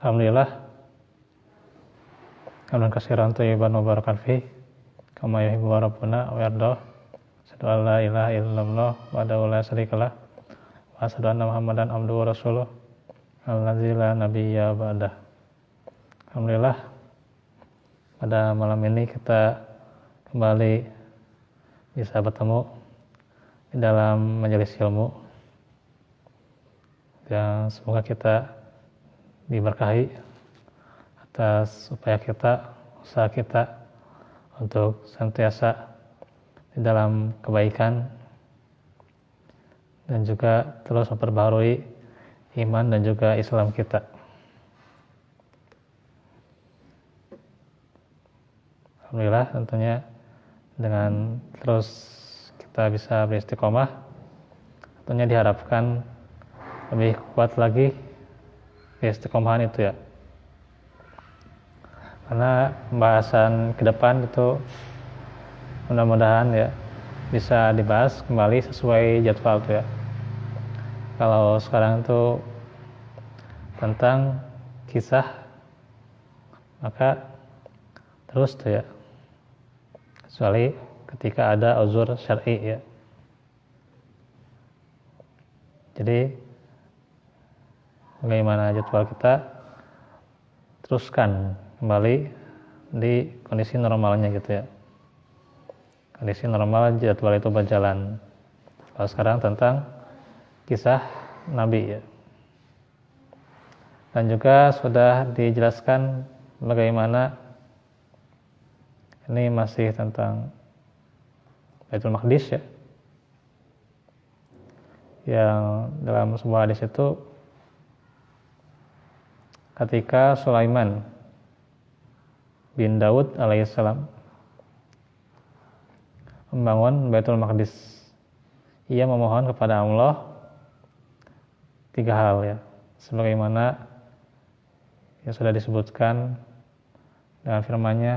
Alhamdulillah, hamdan katsiran thayyiban mubarakan fi kama yuhibbu rabbuna wa yarda. Asyhadu an la ilaha illallah wahdahu la syarikalah wa asyhadu anna Muhammadan abduhu wa rasuluh allazi la nabiyya ba'dah. Alhamdulillah, pada malam ini kita kembali bisa bertemu di dalam majelis ilmu yang semoga kita diberkahi atas usaha kita untuk senantiasa di dalam kebaikan dan juga terus memperbaharui iman dan juga Islam kita. Alhamdulillah, tentunya dengan terus kita bisa beristiqomah, tentunya diharapkan lebih kuat lagi istiqomahan itu ya, karena pembahasan ke depan itu mudah-mudahan ya bisa dibahas kembali sesuai jadwal tuh ya. Kalau sekarang itu tentang kisah, maka terus tuh ya, kecuali ketika ada uzur syar'i ya. Jadi bagaimana jadwal kita, teruskan kembali di kondisi normalnya gitu ya. Kondisi normal jadwal itu berjalan. Kalau sekarang tentang kisah Nabi ya. Dan juga sudah dijelaskan bagaimana ini masih tentang Baitul Maqdis ya. Yang dalam sebuah hadis itu ketika Sulaiman bin Daud alaihissalam membangun Baitul Maqdis, ia memohon kepada Allah 3 hal ya, sebagaimana yang sudah disebutkan dengan firman-Nya,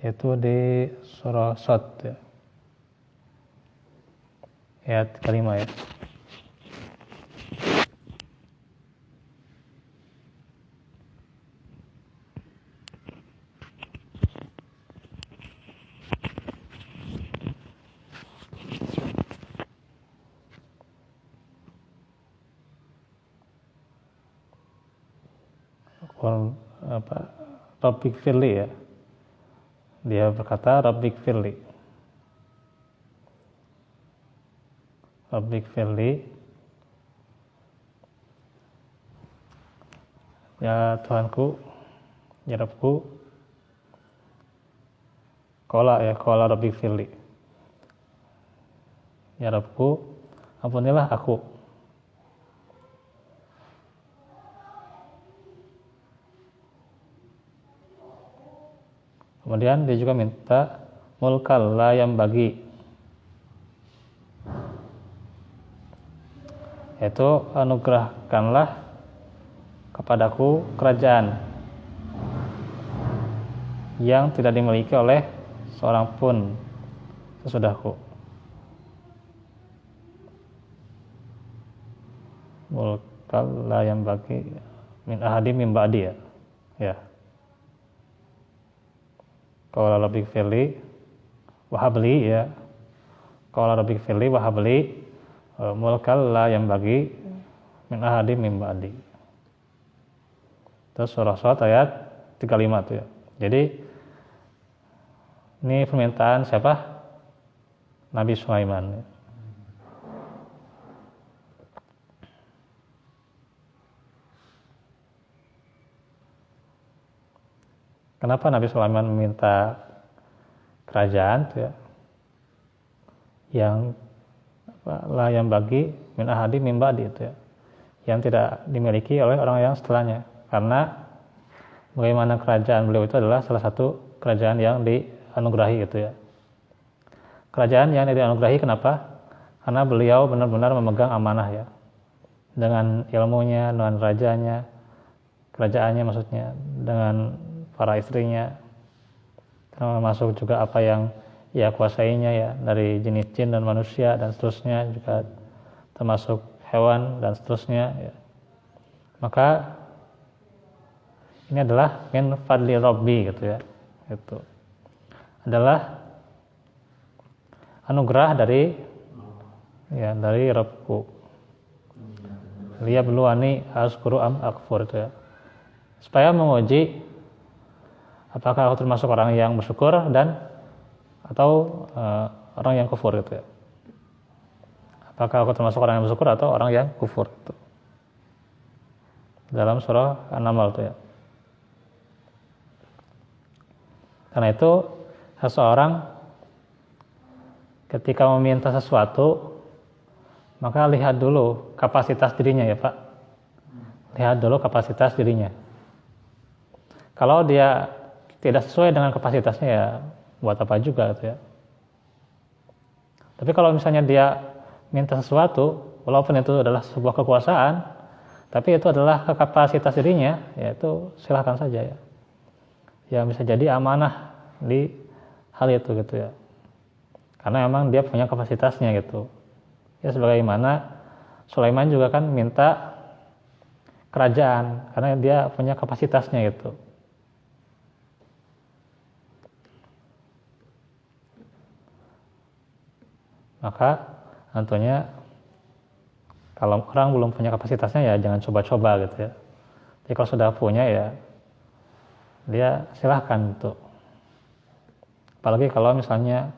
yaitu di surah Shad ya, ayat kelima ya. Rabbik firli ya. Dia berkata Rabbik firli. Rabbik firli, ya Tuhanku, ya Rabbku. Qala Rabbik firli, ya Rabbku, ampunilah aku. Kemudian dia juga minta mulkal la yang bagi, yaitu anugerahkanlah kepadaku kerajaan yang tidak dimiliki oleh seorang pun sesudahku. Mulkal la yang bagi min ahadim min ba'di ya. Qala Rabbik firli wahabli ya. Qala Rabbik firli wahabli mulkal la yang bagi min ahadim min ba'di. Terus surah Shad ayat 35 tuh ya. Jadi ini permintaan siapa? Nabi Sulaiman ya. Kenapa Nabi Sulaiman meminta kerajaan tuh ya, yang la yang bagi min ahadi min ba'di itu ya, yang tidak dimiliki oleh orang yang setelahnya, karena bagaimana kerajaan beliau itu adalah salah satu kerajaan yang dianugerahi gitu ya. Kerajaan yang dianugerahi kenapa? Karena beliau benar-benar memegang amanah ya, dengan ilmunya, dengan rajanya, kerajaannya maksudnya, dengan para istrinya, termasuk juga apa yang ia kuasainya ya, dari jenis jin dan manusia dan seterusnya, juga termasuk hewan dan seterusnya ya. Maka ini adalah min fadli rabbi gitu ya. Itu adalah anugerah dari Rabbku. Liyabluwani ashkuru am akfur itu ya. Supaya menguji apakah aku termasuk orang yang bersyukur atau orang yang kufur gitu ya. Apakah aku termasuk orang yang bersyukur atau orang yang kufur gitu. Dalam surah An-Naml itu ya. Karena itu seseorang ketika meminta sesuatu, maka lihat dulu kapasitas dirinya ya Pak. Lihat dulu kapasitas dirinya. Kalau dia tidak sesuai dengan kapasitasnya ya buat apa juga gitu ya. Tapi kalau misalnya dia minta sesuatu, walaupun itu adalah sebuah kekuasaan, tapi itu adalah kapasitas dirinya, ya itu silahkan saja ya. Ya bisa jadi amanah di hal itu gitu ya. Karena memang dia punya kapasitasnya gitu. Ya sebagaimana Sulaiman juga kan minta kerajaan karena dia punya kapasitasnya gitu. Maka tentunya kalau orang belum punya kapasitasnya ya jangan coba-coba gitu ya. Jadi kalau sudah punya ya dia silahkan gitu. Apalagi kalau misalnya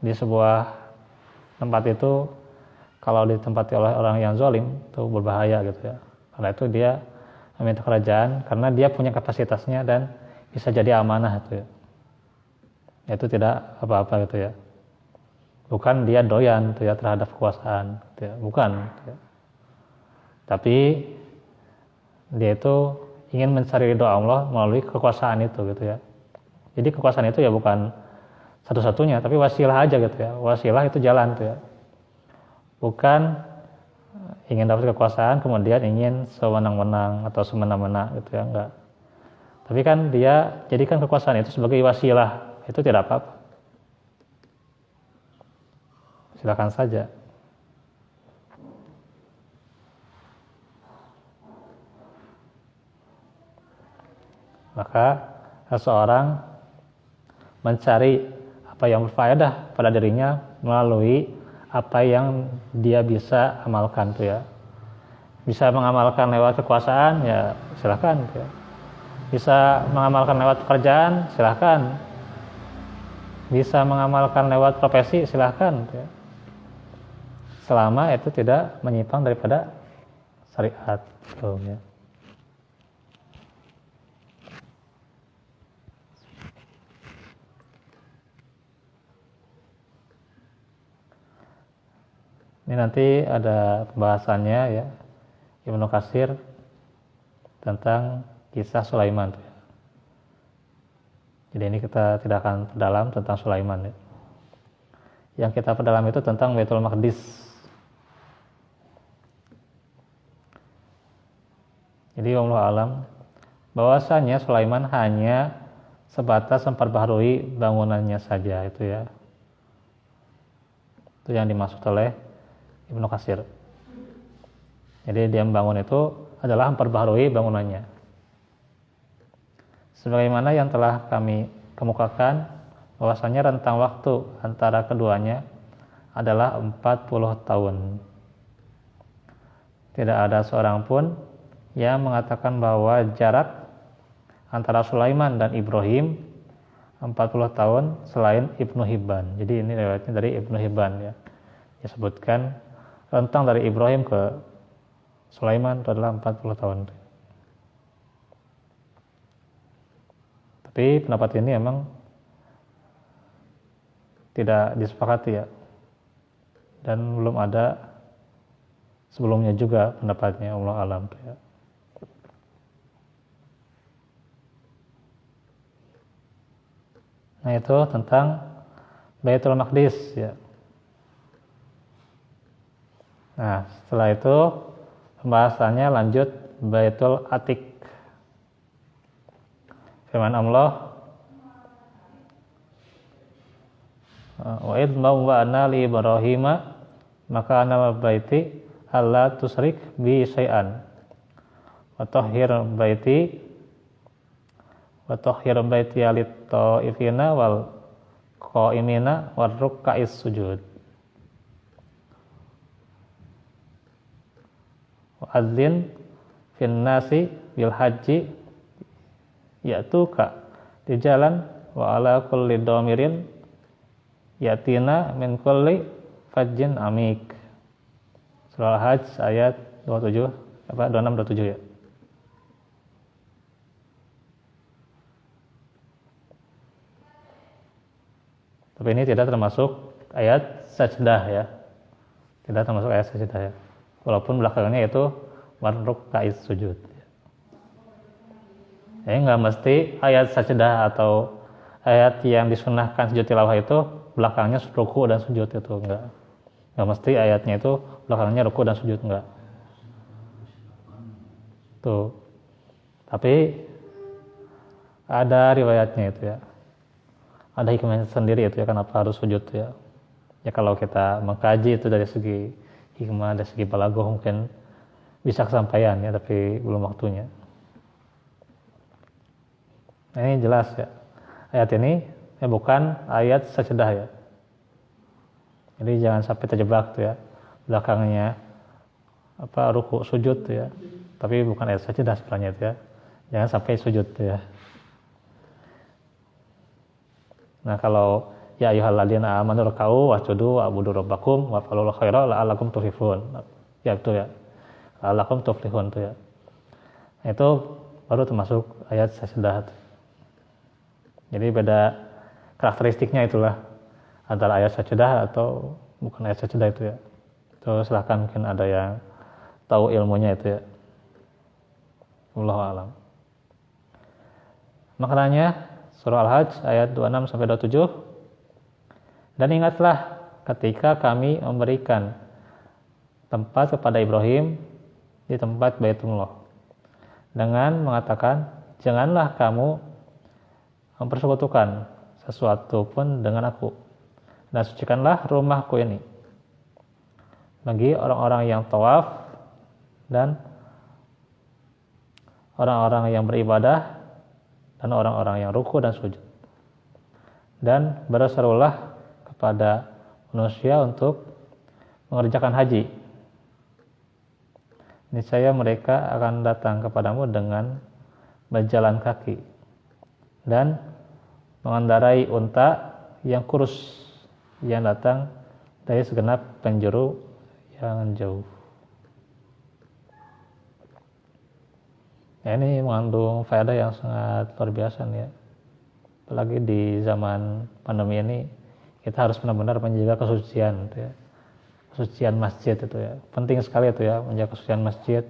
di sebuah tempat itu kalau ditempati oleh orang yang zalim itu berbahaya gitu ya. Karena itu dia meminta kerajaan karena dia punya kapasitasnya dan bisa jadi amanah itu ya. Itu tidak apa-apa gitu ya. Bukan dia doyan gitu ya terhadap kekuasaan gitu ya. Bukan gitu ya. Tapi dia itu ingin mencari ridho Allah melalui kekuasaan itu gitu ya. Jadi kekuasaan itu ya bukan satu-satunya, tapi wasilah aja gitu ya. Wasilah itu jalan gitu ya. Bukan ingin dapat kekuasaan kemudian ingin sewenang-wenang atau semena-mena gitu ya, enggak. Tapi kan dia jadikan kekuasaan itu sebagai wasilah, itu tidak apa-apa. Silakan saja. Maka seseorang mencari apa yang berfaedah pada dirinya melalui apa yang dia bisa amalkan tuh ya. Bisa mengamalkan lewat kekuasaan ya silakan tuh ya. Bisa mengamalkan lewat pekerjaan silakan. Bisa mengamalkan lewat profesi silakan tuh ya. Selama itu tidak menyimpang daripada syariat tuh ya. Ini nanti ada pembahasannya ya, Ibnu Katsir tentang kisah Sulaiman. Jadi ini kita tidak akan perdalam tentang Sulaiman ya. Yang kita perdalam itu tentang Baitul Maqdis. Jadi wallahu alam bahwasanya Sulaiman hanya sebatas memperbaharui bangunannya saja itu ya. Itu yang dimaksud oleh Ibnu Katsir. Jadi dia membangun itu adalah memperbaharui bangunannya. Sebagaimana yang telah kami kemukakan bahwasanya rentang waktu antara keduanya adalah 40 tahun. Tidak ada seorang pun yang mengatakan bahwa jarak antara Sulaiman dan Ibrahim 40 tahun selain Ibnu Hibban. Jadi ini riwayatnya dari Ibnu Hibban ya. Disebutkan rentang dari Ibrahim ke Sulaiman itu adalah 40 tahun. Tapi pendapat ini memang tidak disepakati ya. Dan belum ada sebelumnya juga pendapatnya, Allah alam ya. Nah itu tentang Baitul Maqdis ya. Nah setelah itu pembahasannya lanjut Baitul Atiq. Firman Allah, wa idh bawwa'na li Ibrahima maka nama baiti alla tusrik bi syai'an wa tahhir baiti alit ta'ifina wal qa'imina war ruk'is sujud wa adzin fin nasi bil haji ya'tuka di jalan wa ala kulli dhamirin yatina min kulli fajjin amik. Surah Al-Hajj ayat 26 27 ya. Tapi ini tidak termasuk ayat sajdah ya. Tidak termasuk ayat sajdah ya. Walaupun belakangnya itu warruk kais sujud. Jadi nggak mesti ayat sajdah atau ayat yang disunahkan sujud tilawah itu belakangnya ruku dan sujud itu enggak mesti ayatnya itu belakangnya ruku dan sujud enggak tuh, tapi ada riwayatnya itu ya, ada hikmahnya sendiri itu ya kenapa harus sujud ya. Ya kalau kita mengkaji itu dari segi hikmah, dari segi balaghah mungkin bisa kesampaian ya, tapi belum waktunya. Nah, ini jelas ya, ayat ini ya bukan ayat sajdah ya. Jadi jangan sampai terjebak tuh ya, belakangnya ruku sujud tuh ya, tapi bukan ayat sajdah sebenarnya itu ya. Jangan sampai sujud tuh ya. Nah kalau ya ayyuhalladzina amanu ruk'u wasjudu wa'budu rabbakum waf'alul khaira la'allakum tuflihun. Ya itu ya. La'allakum tuflihun tuh ya. Nah, itu baru termasuk ayat sajdah. Jadi beda karakteristiknya itulah antara ayat sajdah atau bukan ayat sajdah itu ya. Itu silahkan mungkin ada yang tahu ilmunya itu ya. Wallahu a'lam. Maknanya surah Al-Hajj ayat 26 sampai 27. Dan ingatlah ketika kami memberikan tempat kepada Ibrahim di tempat Baitullah dengan mengatakan, janganlah kamu mempersekutukan sesuatu pun dengan aku, dan sucikanlah rumahku ini bagi orang-orang yang tawaf dan orang-orang yang beribadah dan orang-orang yang ruku dan sujud. Dan berserulah kepada manusia untuk mengerjakan haji. Niscaya mereka akan datang kepadamu dengan berjalan kaki dan mengendarai unta yang kurus yang datang dari segenap penjuru yang jauh. Ya, ini mengandung faedah yang sangat luar biasa nih ya. Apalagi di zaman pandemi ini kita harus benar-benar menjaga kesucian gitu ya. Kesucian masjid itu ya. Penting sekali itu ya menjaga kesucian masjid,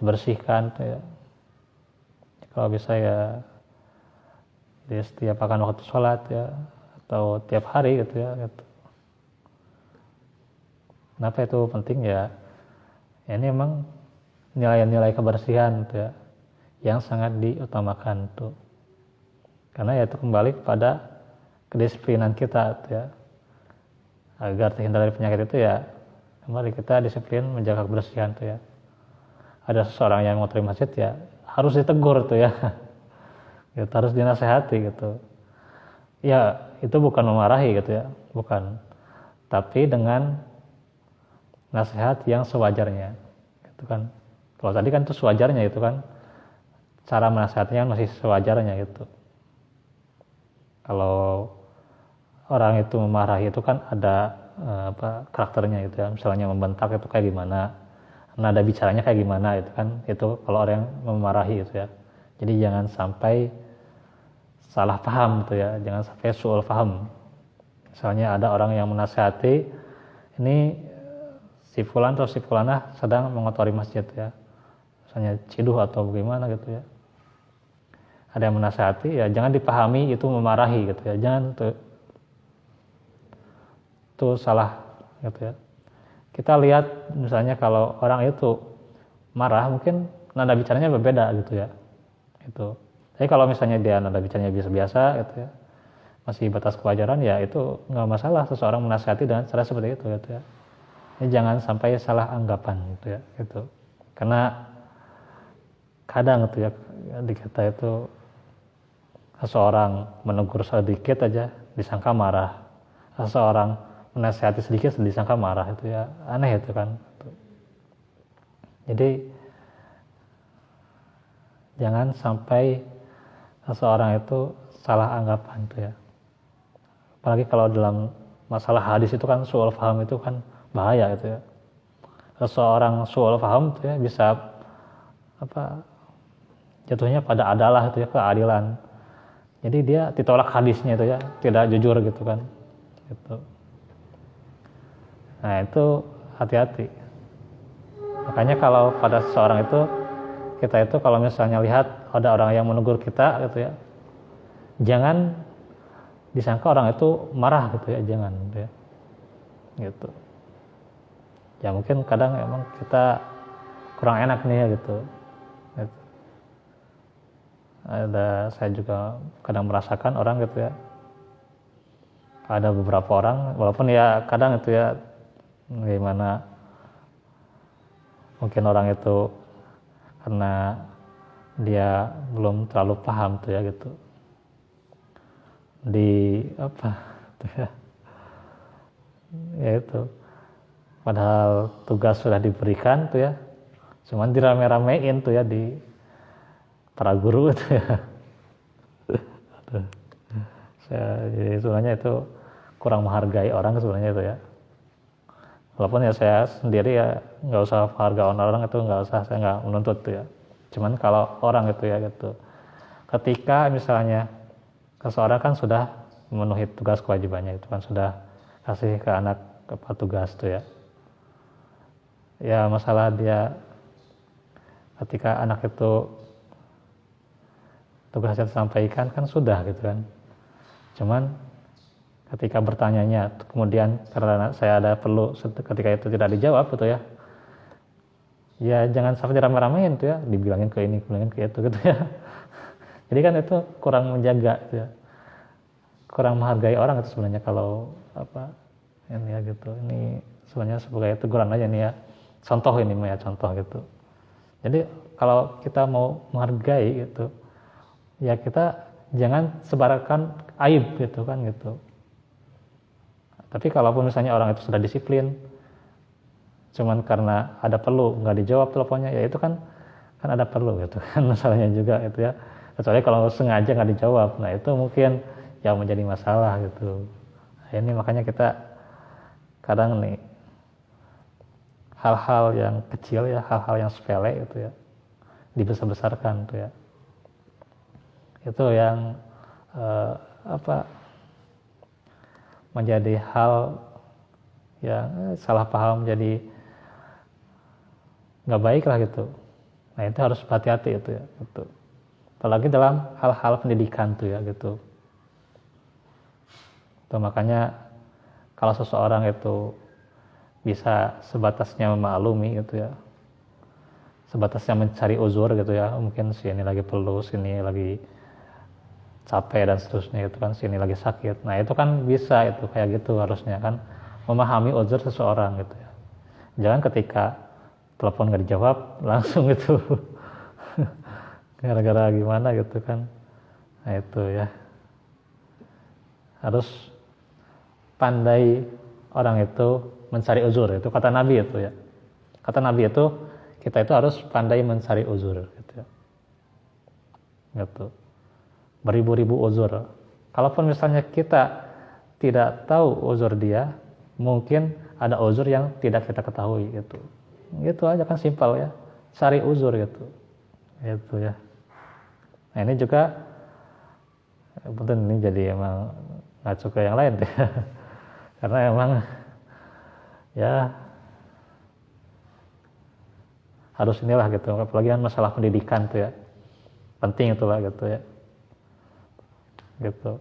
dibersihkan itu ya. Kalau bisa ya di setiap akan waktu sholat ya, atau tiap hari gitu ya gitu. Kenapa itu penting ya? Ya ini memang nilai-nilai kebersihan gitu ya yang sangat diutamakan tuh. Karena ya itu kembali kepada kedisiplinan kita tuh ya. Agar terhindar dari penyakit itu ya kembali kita disiplin menjaga kebersihan tuh ya. Ada seseorang yang mengotori masjid ya harus ditegur tuh ya. Gitu, harus dinasehati gitu. Ya itu bukan memarahi gitu ya, bukan. Tapi dengan nasihat yang sewajarnya, gitu kan. Kalau tadi kan itu sewajarnya itu kan, cara menasehatinya masih sewajarnya gitu. Kalau orang itu memarahi itu kan ada karakternya gitu ya. Misalnya membentak itu kayak gimana, nada bicaranya kayak gimana itu kan. Itu kalau orang yang memarahi itu ya. Jadi jangan sampai salah paham tuh ya, jangan sampai su'ul paham. Misalnya ada orang yang menasihati, ini si fulan atau si fulanah sedang mengotori masjid ya, misalnya ciduh atau bagaimana gitu ya. Ada yang menasihati ya jangan dipahami itu memarahi gitu ya, jangan tuh salah gitu ya. Kita lihat misalnya kalau orang itu marah mungkin nada bicaranya berbeda gitu ya. Itu. Tapi kalau misalnya dia nada bicaranya biasa-biasa gitu ya, masih batas kewajaran ya itu nggak masalah seseorang menasihati dengan cara seperti itu gitu ya. jangan sampai salah anggapan gitu ya gitu. Karena kadang gitu ya di kita itu seseorang menegur sedikit aja disangka marah, seseorang menasihati sedikit disangka marah, itu ya aneh itu kan. Jadi jangan sampai seseorang itu salah anggapan itu ya. Apalagi kalau dalam masalah hadis itu kan su'ul faham itu kan bahaya itu ya. Seseorang su'ul faham itu ya bisa jatuhnya pada adalah itu ya, keadilan. Jadi dia ditolak hadisnya itu ya, tidak jujur gitu kan. Gitu. Nah itu hati-hati. Makanya kalau pada seseorang itu, kita itu kalau misalnya lihat ada orang yang menegur kita gitu ya, jangan disangka orang itu marah gitu ya, jangan gitu ya. Gitu. Ya mungkin kadang emang kita kurang enak nih ya gitu. Saya juga kadang merasakan orang gitu ya, ada beberapa orang walaupun ya kadang itu ya gimana, mungkin orang itu karena dia belum terlalu paham tuh ya gitu, di tuh ya itu padahal tugas sudah diberikan tuh ya, cuman dirame-ramein tuh ya di para guru itu ya. Jadi sebenarnya itu kurang menghargai orang sebenarnya itu ya. Walaupun ya saya sendiri ya nggak usah menghargai orang itu, nggak usah, saya nggak menuntut tuh ya. Cuman kalau orang itu ya gitu, ketika misalnya seseorang kan sudah memenuhi tugas kewajibannya, itu kan sudah kasih ke anak tugas tuh ya. Ya masalah dia ketika anak itu tugasnya disampaikan kan sudah gitu kan. Cuman ketika bertanyanya kemudian karena saya ada perlu ketika itu tidak dijawab gitu ya. Ya jangan sampai dirame-ramein tuh ya, dibilangin ke ini, dibilangin ke itu gitu ya. Jadi kan itu kurang menjaga gitu ya. Kurang menghargai orang itu sebenarnya kalau ini ya gitu. Ini sebenarnya sebagai teguran aja nih ya. Contoh ini ya, contoh gitu. Jadi kalau kita mau menghargai gitu, ya kita jangan sebarkan aib gitu kan gitu. Tapi kalaupun misalnya orang itu sudah disiplin, cuman karena ada perlu nggak dijawab teleponnya, ya itu kan ada perlu gitu kan masalahnya juga itu ya. Kecuali kalau sengaja nggak dijawab, nah itu mungkin yang menjadi masalah gitu. Nah, ini makanya kita kadang nih hal-hal yang kecil ya, hal-hal yang sepele itu ya dibesar-besarkan tuh ya. Itu yang menjadi hal yang salah paham, jadi nggak baik lah gitu. Nah itu harus hati-hati itu ya gitu. Apalagi dalam hal-hal pendidikan tuh ya gitu. Tuh, makanya kalau seseorang itu bisa sebatasnya memaklumi gitu ya, sebatasnya mencari uzur gitu ya, mungkin sini lagi perlu, sini lagi capek dan seterusnya itu kan, sini lagi sakit. Nah itu kan bisa itu kayak gitu, harusnya kan memahami uzur seseorang gitu ya. Jangan ketika telepon nggak dijawab langsung itu gara-gara gimana gitu kan. Nah itu ya harus pandai orang itu mencari uzur, itu kata Nabi itu ya. Kata Nabi itu kita itu harus pandai mencari uzur gitu ya. Gitu. Beribu-ribu uzur. Kalaupun misalnya kita tidak tahu uzur dia, mungkin ada uzur yang tidak kita ketahui gitu. Gitu aja kan, simpel ya. Cari uzur gitu. Gitu ya. Nah ini juga mungkin ini jadi emang ngacu ke yang lain deh. Karena emang ya harus inilah gitu. Apalagi kan masalah pendidikan tuh ya. Penting itulah gitu ya. Gitu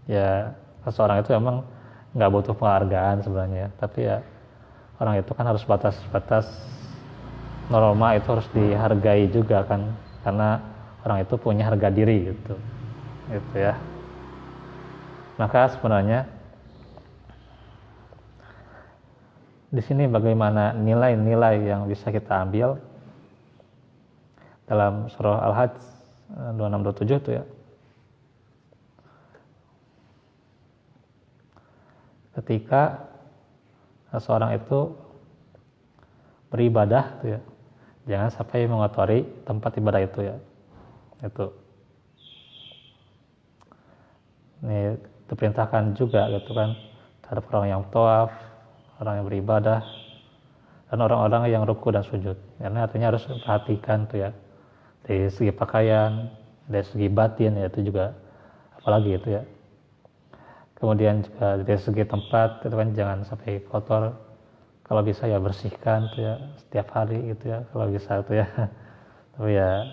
ya, seseorang itu emang nggak butuh penghargaan sebenarnya, tapi ya orang itu kan harus batas-batas norma itu harus dihargai juga kan, karena orang itu punya harga diri gitu ya. Maka sebenarnya di sini bagaimana nilai-nilai yang bisa kita ambil dalam surah Al-Hajj 26-27 itu ya. Ketika seseorang itu beribadah itu ya, jangan sampai mengotori tempat ibadah itu ya. Itu. Ini diperintahkan juga gitu kan terhadap orang yang tawaf, orang yang beribadah, dan orang-orang yang ruku dan sujud. Karena artinya harus perhatikan tuh ya, dari segi pakaian, dari segi batin ya, itu juga apalagi itu ya. Kemudian juga dari segi tempat itu kan jangan sampai kotor. Kalau bisa ya bersihkan tuh ya setiap hari gitu ya, kalau bisa tuh ya. Tapi ya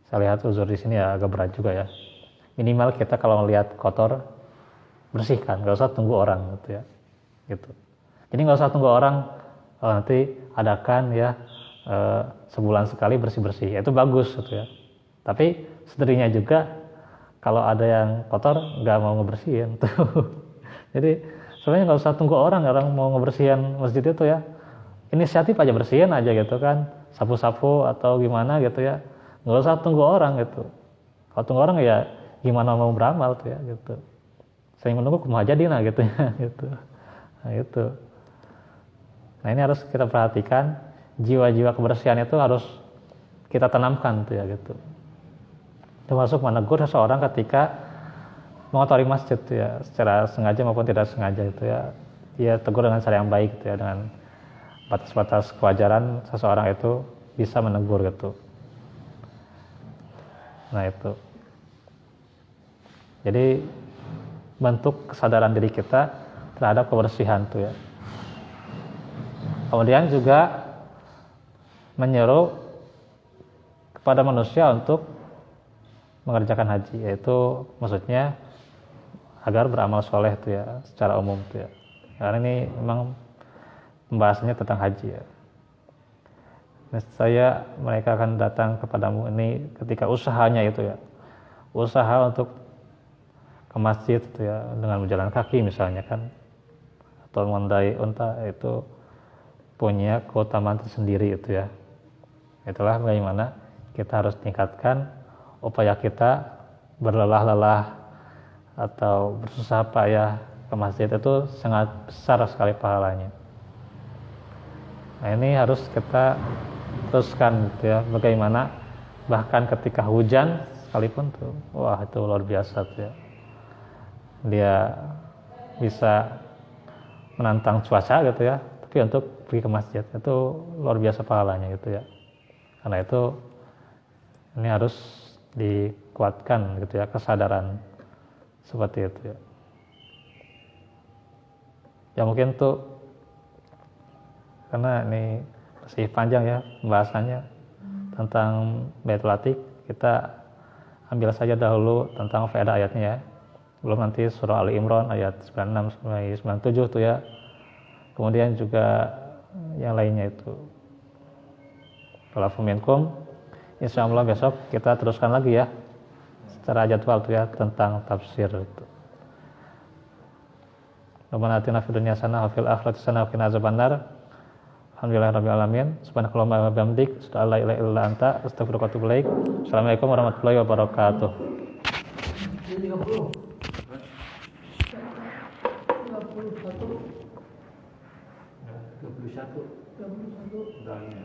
saya lihat uzur di sini ya agak berat juga ya. Minimal kita kalau melihat kotor bersihkan, nggak usah tunggu orang gitu ya. Gitu. Jadi nggak usah tunggu orang, nanti adakan ya sebulan sekali bersih-bersih, itu bagus gitu ya. Tapi seterinya juga kalau ada yang kotor nggak mau ngebersihin tuh. Jadi sebenarnya nggak usah tunggu orang mau ngebersihin masjid itu ya. Inisiatif aja bersihin aja gitu kan, sapu-sapu atau gimana gitu ya. Nggak usah tunggu orang gitu. Kalau tunggu orang ya gimana mau beramal tuh ya gitu. Saya menunggu kumaha jadina gitu ya gitu. Nah itu. Nah ini harus kita perhatikan, jiwa-jiwa kebersihan itu harus kita tanamkan tuh ya gitu. Termasuk menegur seseorang ketika mengotori masjid tuh ya, secara sengaja maupun tidak sengaja itu ya. Dia tegur dengan cara yang baik gitu ya, dengan batas-batas kewajaran seseorang itu bisa menegur gitu. Nah itu. Jadi bentuk kesadaran diri kita terhadap kebersihan tuh ya. Kemudian juga menyeru kepada manusia untuk mengerjakan haji, yaitu maksudnya agar beramal soleh tuh ya secara umum tuh ya. Karena ini memang pembahasannya tentang haji ya. Saya mereka akan datang kepadamu ini ketika usahanya itu ya, usaha untuk ke masjid itu ya dengan berjalan kaki misalnya kan, atau mengendarai unta, itu punya keutamaan tersendiri itu ya. Itulah bagaimana kita harus tingkatkan upaya kita berlelah-lelah atau bersusah payah ke masjid, itu sangat besar sekali pahalanya. Nah ini harus kita teruskan gitu ya, bagaimana bahkan ketika hujan sekalipun tuh, wah itu luar biasa tuh ya. Dia bisa menantang cuaca gitu ya, tapi untuk pergi ke masjid itu luar biasa pahalanya gitu ya. Karena itu ini harus dikuatkan gitu ya, kesadaran seperti itu ya. Ya mungkin tuh karena ini masih panjang ya pembahasannya tentang Baitul Atiq, kita ambil saja dahulu tentang faedah ayatnya ya. Belum nanti surah Ali Imran ayat 96 sampai 97 tuh ya. Kemudian juga yang lainnya itu. Kalau minkum, insyaallah besok kita teruskan lagi ya secara jadwal tuh ya tentang tafsir itu. Rabbana atina fid dunya hasanah wa fil akhirati hasanah wa qina azabannar. Alhamdulillahirabbil alamin. Subhanakallahumma wa bihamdik, asyhadu an la ilaha illa anta, astaghfiruka wa atubu ilaik. Assalamualaikum warahmatullahi wabarakatuh. 31 udah ya.